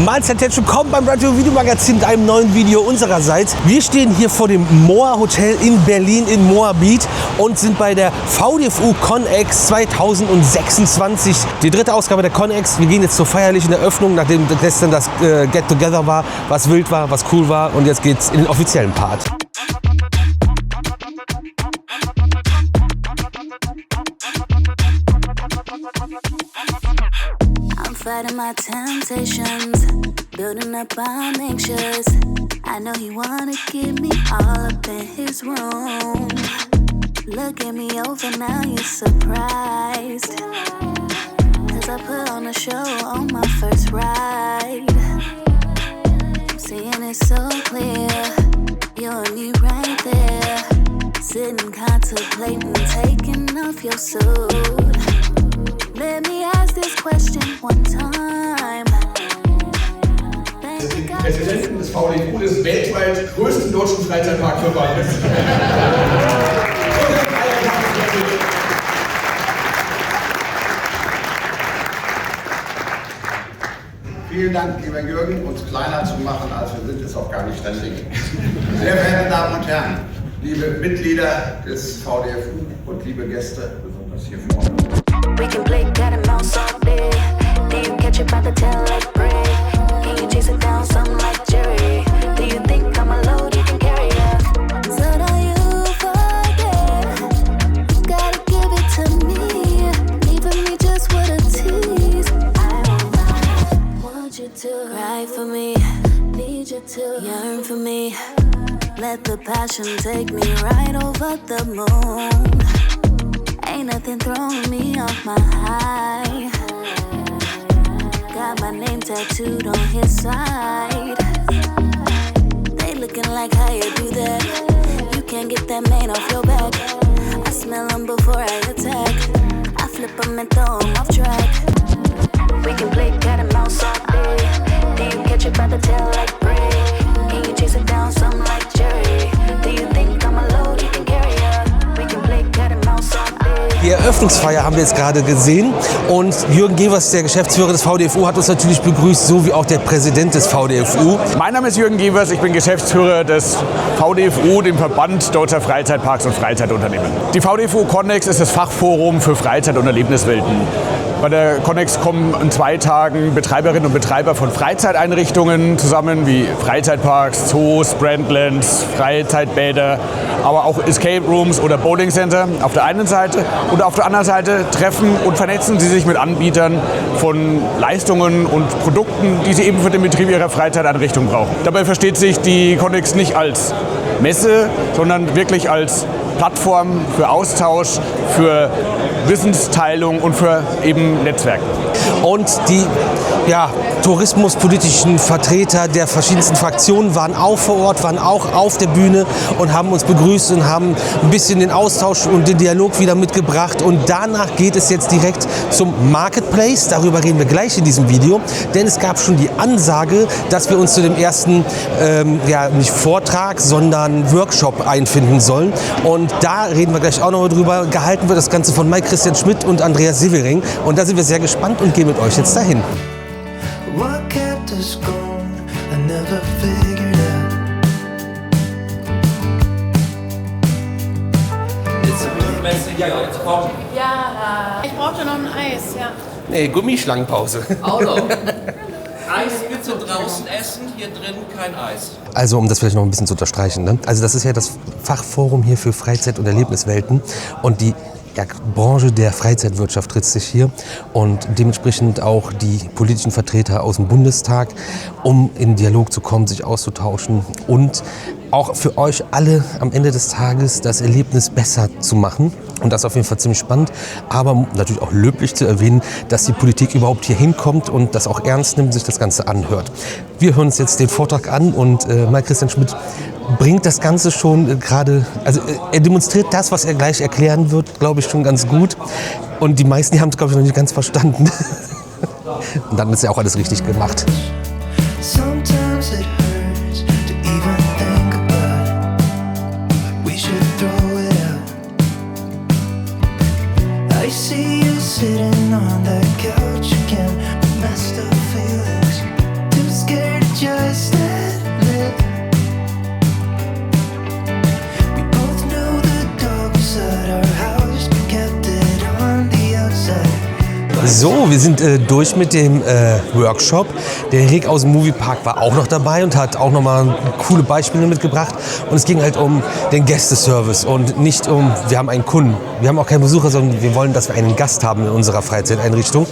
Mahlzeit, herzlich willkommen beim Radio Video Magazin mit einem neuen Video unsererseits. Wir stehen hier vor dem Moa Hotel in Berlin in Moabit und sind bei der VDFU Connex 2026. Die dritte Ausgabe der Connex. Wir gehen jetzt zur feierlichen Eröffnung, nachdem gestern das Get Together war, was wild war, was cool war, und jetzt geht's in den offiziellen Part. Fighting my temptations, building up, I'm anxious. I know he wanna get me all up in his room. Look at me over now, you're surprised. Cause I put on a show on my first ride. I'm seeing it so clear, you and me right there. Sitting contemplating, taking off your suit. Let me ask this question one time. Das sind die Präsidenten des VDFU, des weltweit größten deutschen Freizeitparkverbandes. Vielen Dank, lieber Jürgen, uns kleiner zu machen, als wir sind, ist auch gar nicht dein Ding. Sehr verehrte Damen und Herren, liebe Mitglieder des VDFU und liebe Gäste, besonders hier vorne. We can play cat and mouse all day. Do you catch it by the tail like prey? Can you chase it down, some like Jerry? Do you think I'm a load you can carry it? So don't you forget, gotta give it to me. Leaving me just with a tease. I want you to cry for me, need you to yearn for me. Let the passion take me right over the moon. Ain't nothing throwing me off my high. Got my name tattooed on his side. They looking like how you do that. You can't get that man off your back. I smell him before I attack. I flip him and throw him off track. We can play cat and mouse all day. Do you catch it by the tail like prey? Can you chase it down, some like Jerry? Do you think I'm a load you can carry up? We can play cat and mouse all day. Die Eröffnungsfeier haben wir jetzt gerade gesehen und Jürgen Gewers, der Geschäftsführer des VDFU, hat uns natürlich begrüßt, so wie auch der Präsident des VDFU. Mein Name ist Jürgen Gewers, ich bin Geschäftsführer des VDFU, dem Verband Deutscher Freizeitparks und Freizeitunternehmen. Die VDFU Connex ist das Fachforum für Freizeit- und Erlebniswelten. Bei der Connex kommen in 2 Tagen Betreiberinnen und Betreiber von Freizeiteinrichtungen zusammen, wie Freizeitparks, Zoos, Brandlands, Freizeitbäder, aber auch Escape Rooms oder Bowling Center auf der einen Seite. Und auf der anderen Seite treffen und vernetzen sie sich mit Anbietern von Leistungen und Produkten, die sie eben für den Betrieb ihrer Freizeiteinrichtung brauchen. Dabei versteht sich die Connex nicht als Messe, sondern wirklich als Plattform für Austausch, für Wissensteilung und für eben Netzwerken. Und die tourismuspolitischen Vertreter der verschiedensten Fraktionen waren auch vor Ort, waren auch auf der Bühne und haben uns begrüßt und haben ein bisschen den Austausch und den Dialog wieder mitgebracht. Und danach geht es jetzt direkt zum Marketplace. Darüber reden wir gleich in diesem Video, denn es gab schon die Ansage, dass wir uns zu dem ersten, nicht Vortrag, sondern Workshop einfinden sollen. Und da reden wir gleich auch noch drüber. Gehalten wird das Ganze von Mike Christian Schmidt und Andreas Sievering. Und da sind wir sehr gespannt und gehen mit euch jetzt dahin. What kept us going? I never figured out. Ja, ich brauchte noch ein Eis, ja. Nee, Gummischlangenpause. Auch noch. Eis bitte draußen essen, hier drin kein Eis. Also, um das vielleicht noch ein bisschen zu unterstreichen, ne? Also das ist ja das Fachforum hier für Freizeit- und Erlebniswelten und die Branche der Freizeitwirtschaft tritt sich hier und dementsprechend auch die politischen Vertreter aus dem Bundestag, um in Dialog zu kommen, sich auszutauschen und auch für euch alle am Ende des Tages das Erlebnis besser zu machen. Und das ist auf jeden Fall ziemlich spannend, aber natürlich auch löblich zu erwähnen, dass die Politik überhaupt hier hinkommt und das auch ernst nimmt, sich das Ganze anhört. Wir hören uns jetzt den Vortrag an und Mike Christian Schmidt bringt das Ganze schon gerade, also er demonstriert das, was er gleich erklären wird, glaube ich, schon ganz gut. Und die meisten, die haben es, glaube ich, noch nicht ganz verstanden. Und dann ist ja auch alles richtig gemacht. Sometimes it hurts to even think about it. We should throw it out. I see you sitting on that couch again with messed up feelings. Too So, wir sind durch mit dem Workshop. Der Rick aus dem Moviepark war auch noch dabei und hat auch nochmal coole Beispiele mitgebracht. Und es ging halt um den Gästeservice und nicht um, wir haben einen Kunden. Wir haben auch keinen Besucher, sondern wir wollen, dass wir einen Gast haben in unserer Freizeiteinrichtung.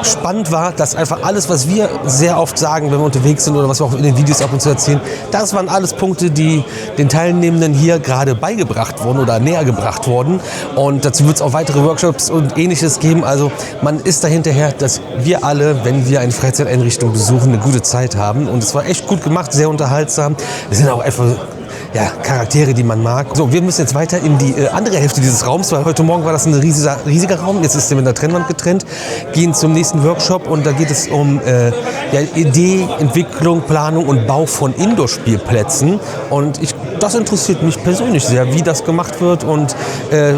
Spannend war, dass einfach alles, was wir sehr oft sagen, wenn wir unterwegs sind oder was wir auch in den Videos ab und zu erzählen, das waren alles Punkte, die den Teilnehmenden hier gerade beigebracht wurden oder näher gebracht wurden. Und dazu wird es auch weitere Workshops und Ähnliches geben. Also man ist dahinterher, dass wir alle, wenn wir eine Freizeiteinrichtung besuchen, eine gute Zeit haben. Und es war echt gut gemacht, sehr unterhaltsam. Es sind auch einfach Charaktere, die man mag. So, wir müssen jetzt weiter in die andere Hälfte dieses Raums, weil heute Morgen war das ein riesiger Raum, jetzt ist der mit der Trennwand getrennt, gehen zum nächsten Workshop und da geht es um Idee, Entwicklung, Planung und Bau von Indoor-Spielplätzen und das interessiert mich persönlich sehr, wie das gemacht wird und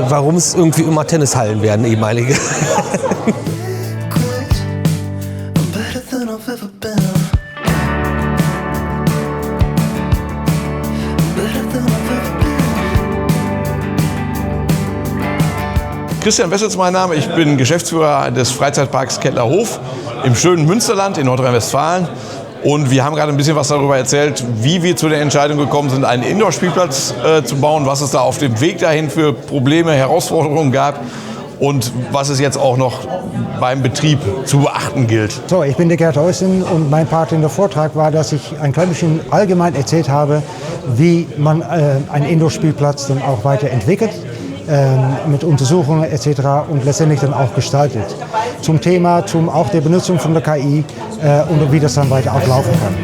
warum es irgendwie immer Tennishallen werden, ehemalige. Christian Wessel ist mein Name, ich bin Geschäftsführer des Freizeitparks Kettlerhof im schönen Münsterland in Nordrhein-Westfalen. Und wir haben gerade ein bisschen was darüber erzählt, wie wir zu der Entscheidung gekommen sind, einen Indoor-Spielplatz zu bauen, was es da auf dem Weg dahin für Probleme, Herausforderungen gab und was es jetzt auch noch beim Betrieb zu beachten gilt. So, ich bin der Gerd Heusen und mein Part in der Vortrag war, dass ich ein klein bisschen allgemein erzählt habe, wie man einen Indoor-Spielplatz dann auch weiterentwickelt. Mit Untersuchungen etc. und letztendlich dann auch gestaltet. Zum Thema, auch der Benutzung von der KI und wie das dann weiter auch laufen kann.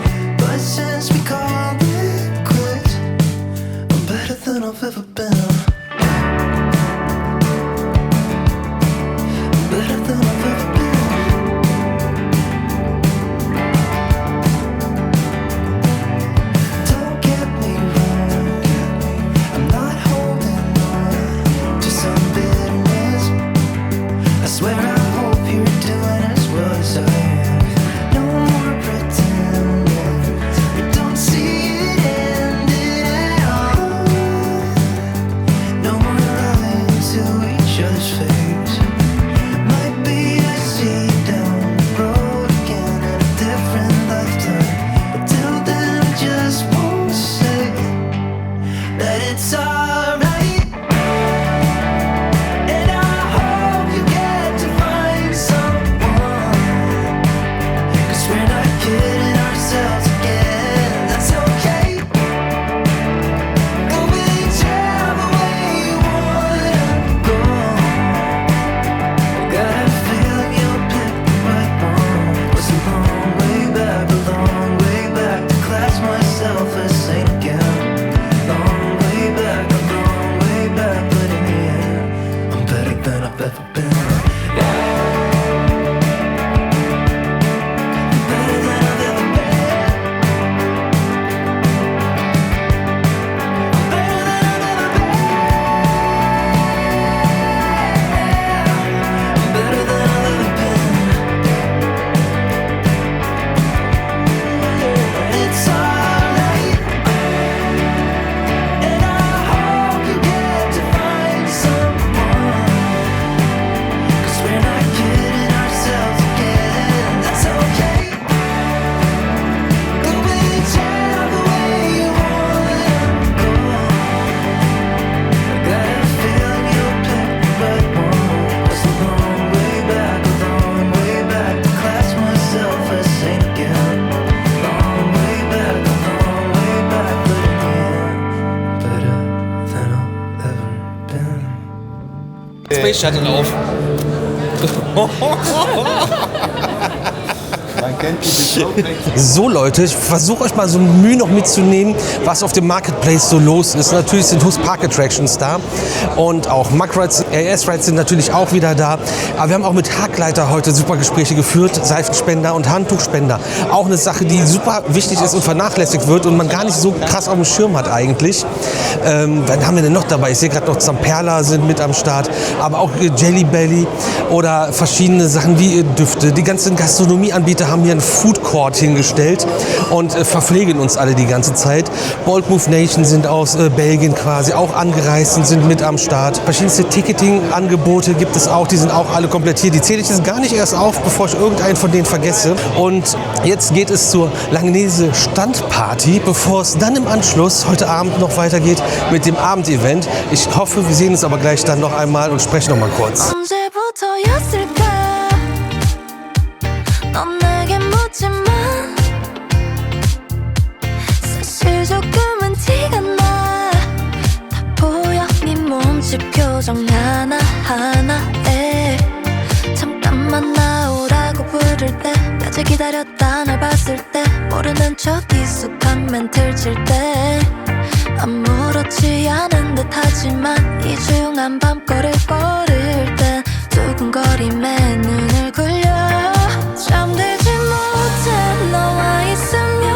Space Shuttle auf. So Leute, ich versuche euch mal so Mühe noch mitzunehmen, was auf dem Marketplace so los ist. Natürlich sind Hus Park Attractions da und auch Muck-Rides, RS-Rides sind natürlich auch wieder da. Aber wir haben auch mit Hackleiter heute super Gespräche geführt, Seifenspender und Handtuchspender. Auch eine Sache, die super wichtig ist und vernachlässigt wird und man gar nicht so krass auf dem Schirm hat eigentlich. Dann haben wir denn noch dabei? Ich sehe gerade noch Zamperla sind mit am Start, aber auch Jelly Belly oder verschiedene Sachen wie Düfte. Die ganzen Gastronomieanbieter haben haben hier einen Food Court hingestellt und verpflegen uns alle die ganze Zeit. Bold Move Nation sind aus Belgien quasi auch angereist und sind mit am Start. Verschiedenste Ticketing-Angebote gibt es auch, die sind auch alle komplett hier. Die zähle ich jetzt gar nicht erst auf, bevor ich irgendeinen von denen vergesse. Und jetzt geht es zur Langnese Standparty, bevor es dann im Anschluss heute Abend noch weitergeht mit dem Abendevent. Ich hoffe, wir sehen uns aber gleich dann noch einmal und sprechen noch mal kurz. 언제부터였을까 넌 내게 묻지만 사실 조금은 티가 나 다 보여 네 몸짓 표정 하나하나에 잠깐만 나오라고 부를 때까지 기다렸다 날 봤을 때 모르는 척 익숙한 멘트를 칠 때 아무렇지 않은 듯 하지만 이 조용한 밤거리를 걸을 때 두근거림에 눈을 굴려 잠들지 못해 너와 있으면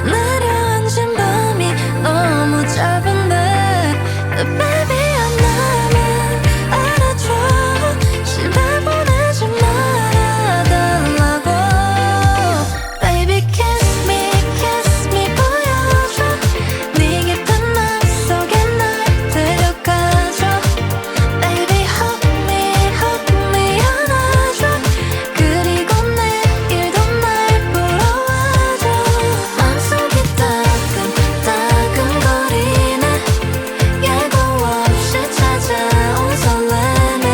내려앉은 밤이 너무 짧은데 Baby 나는 알아줘 집에 보내지 말아달라고 Baby kiss me 보여줘 네 깊은 맘 속에 날 데려가줘 Baby hug me 안아줘 그리고 내일도 날 보러 와줘 맘속이 따끔따끔거리네 예고 없이 찾아온 설렘에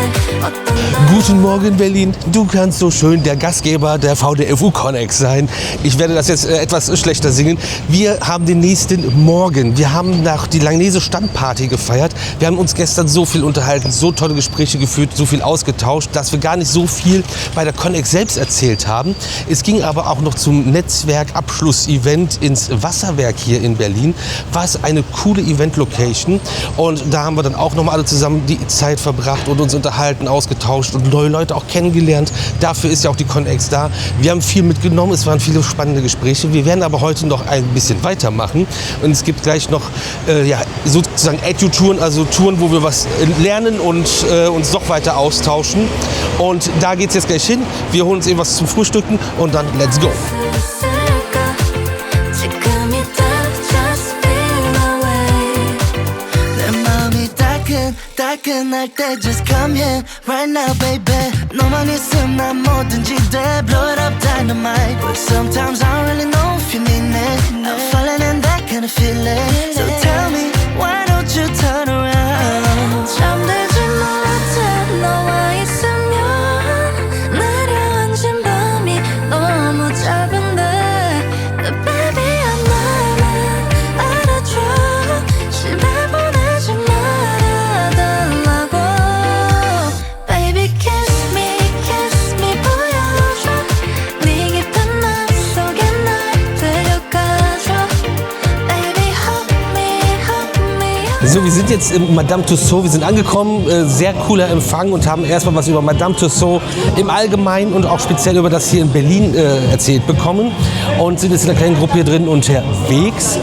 어떤 Guten Morgen Berlin, du kannst so schön der Gastgeber der VDFU Connex sein. Ich werde das jetzt etwas schlechter singen. Wir haben den nächsten Morgen. Wir haben nach die Langnese Standparty gefeiert. Wir haben uns gestern so viel unterhalten, so tolle Gespräche geführt, so viel ausgetauscht, dass wir gar nicht so viel bei der Connex selbst erzählt haben. Es ging aber auch noch zum Netzwerk-Abschluss-Event ins Wasserwerk hier in Berlin. War es eine coole Event-Location und da haben wir dann auch noch mal alle zusammen die Zeit verbracht und uns unterhalten, ausgetauscht und neue Leute auch kennengelernt. Dafür ist ja auch die Connex da. Wir haben viel mitgenommen, es waren viele spannende Gespräche. Wir werden aber heute noch ein bisschen weitermachen und es gibt gleich noch sozusagen Edu-Touren, also Touren, wo wir was lernen und uns noch weiter austauschen. Und da geht es jetzt gleich hin. Wir holen uns eben was zum Frühstücken und dann let's go. 따끈할 때 just come here right now baby 너만 있으면 난 뭐든지 돼 blow it up dynamite but sometimes I don't really know if you need it I'm falling in that kind of feeling so tell me why don't you turn around 잠들지 못해 너와 있으면 내려앉은 밤이 너무 짧은데 Baby 나는 알아줘 집에 보내지 말아달라고 Baby kiss me 보여줘 네 깊은 맘 속에 날 데려가줘 Baby hug me So, wir sind jetzt im Madame Tussauds, wir sind angekommen, sehr cooler Empfang und haben erstmal was über Madame Tussauds im Allgemeinen und auch speziell über das hier in Berlin erzählt bekommen und sind jetzt in einer kleinen Gruppe hier drin unterwegs.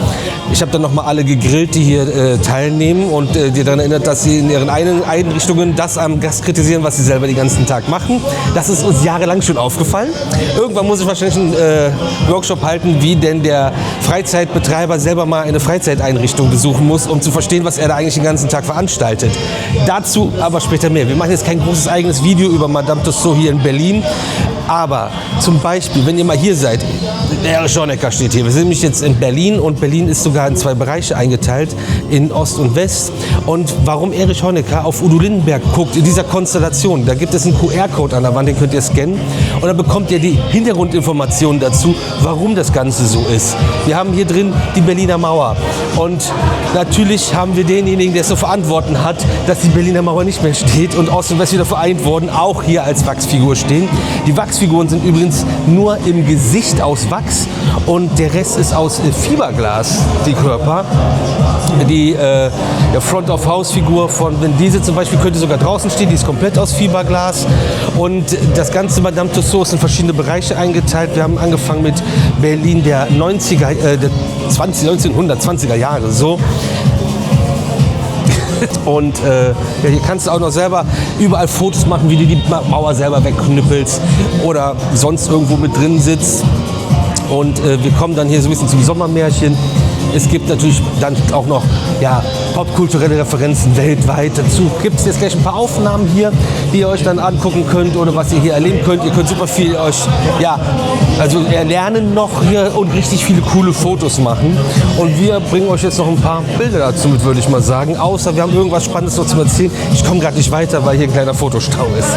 Ich habe dann nochmal alle gegrillt, die hier teilnehmen und die daran erinnert, dass sie in ihren Einrichtungen das am Gast kritisieren, was sie selber den ganzen Tag machen. Das ist uns jahrelang schon aufgefallen. Irgendwann muss ich wahrscheinlich einen Workshop halten, wie denn der Freizeitbetreiber selber mal eine Freizeiteinrichtung besuchen muss, um zu verstehen, was er da eigentlich den ganzen Tag veranstaltet. Dazu aber später mehr. Wir machen jetzt kein großes eigenes Video über Madame Tussauds hier in Berlin. Aber zum Beispiel, wenn ihr mal hier seid, Erich Honecker steht hier. Wir sind nämlich jetzt in Berlin und Berlin ist sogar in 2 Bereiche eingeteilt, in Ost und West. Und warum Erich Honecker auf Udo Lindenberg guckt in dieser Konstellation, da gibt es einen QR-Code an der Wand, den könnt ihr scannen. Und dann bekommt ihr die Hintergrundinformationen dazu, warum das Ganze so ist. Wir haben hier drin die Berliner Mauer. Und natürlich haben wir denjenigen, der es zu verantworten hat, dass die Berliner Mauer nicht mehr steht und Ost und West wieder vereint wurden, auch hier als Wachsfigur stehen. Die Wachsfiguren sind übrigens nur im Gesicht aus Wachs und der Rest ist aus Fiberglas, die Körper. Die Front-of-House-Figur von Vin Diesel zum Beispiel könnte sogar draußen stehen, die ist komplett aus Fiberglas. Und das ganze Madame Tussauds ist in verschiedene Bereiche eingeteilt. Wir haben angefangen mit Berlin der 1920er Jahre. So. Und ja, hier kannst du auch noch selber überall Fotos machen, wie du die Mauer selber wegknüppelst oder sonst irgendwo mit drin sitzt. Und wir kommen dann hier so ein bisschen zum Sommermärchen. Es gibt natürlich dann auch noch ja, popkulturelle Referenzen weltweit. Dazu gibt es jetzt gleich ein paar Aufnahmen hier, die ihr euch dann angucken könnt oder was ihr hier erleben könnt. Ihr könnt super viel euch ja, also erlernen noch hier und richtig viele coole Fotos machen. Und wir bringen euch jetzt noch ein paar Bilder dazu mit, würde ich mal sagen. Außer wir haben irgendwas Spannendes noch zu erzählen. Ich komme gerade nicht weiter, weil hier ein kleiner Fotostau ist.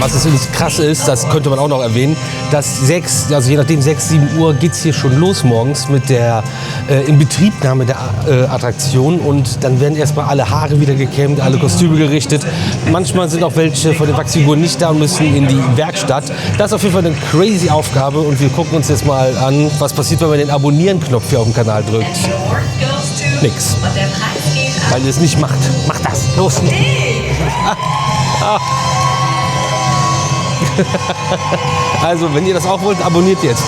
Was natürlich krass ist, das könnte man auch noch erwähnen, dass je nachdem 6, 7 Uhr geht es hier schon los morgens mit der Inbetriebnahme der Attraktion und dann werden erstmal alle Haare wieder gekämmt, alle Kostüme gerichtet. Manchmal sind auch welche von den Wachsfiguren nicht da und müssen in die Werkstatt. Das ist auf jeden Fall eine crazy Aufgabe und wir gucken uns jetzt mal an, was passiert, wenn man den Abonnieren-Knopf hier auf dem Kanal drückt. Nix. Weil ihr es nicht macht. Macht das. Los. Also, wenn ihr das auch wollt, abonniert jetzt.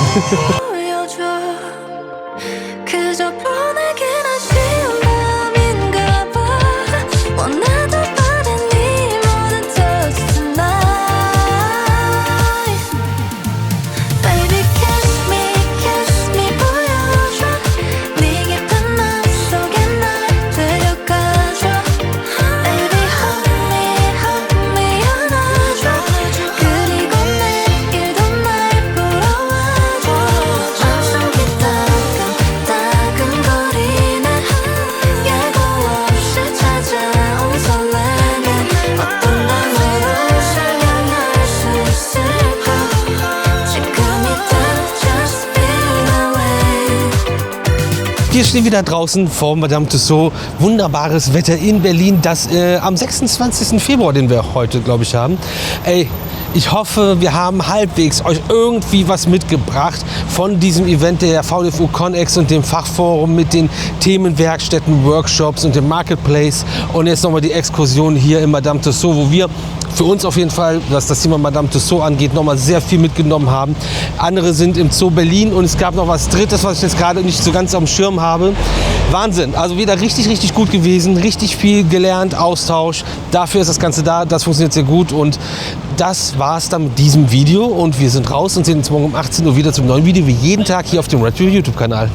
Wir stehen wieder draußen vor Madame Tussauds. Wunderbares Wetter in Berlin, das am 26. Februar, den wir heute, glaube ich, haben. Ey, ich hoffe, wir haben halbwegs euch irgendwie was mitgebracht von diesem Event der VDFU Connex und dem Fachforum mit den Themenwerkstätten, Workshops und dem Marketplace. Und jetzt nochmal die Exkursion hier in Madame Tussauds, wo wir für uns auf jeden Fall, was das Thema Madame Tussauds angeht, nochmal sehr viel mitgenommen haben. Andere sind im Zoo Berlin und es gab noch was Drittes, was ich jetzt gerade nicht so ganz auf dem Schirm habe. Wahnsinn, also wieder richtig, richtig gut gewesen, richtig viel gelernt, Austausch. Dafür ist das Ganze da, das funktioniert sehr gut und das war's dann mit diesem Video und wir sind raus und sehen uns morgen um 18 Uhr wieder zum neuen Video, wie jeden Tag hier auf dem Red Bull YouTube-Kanal.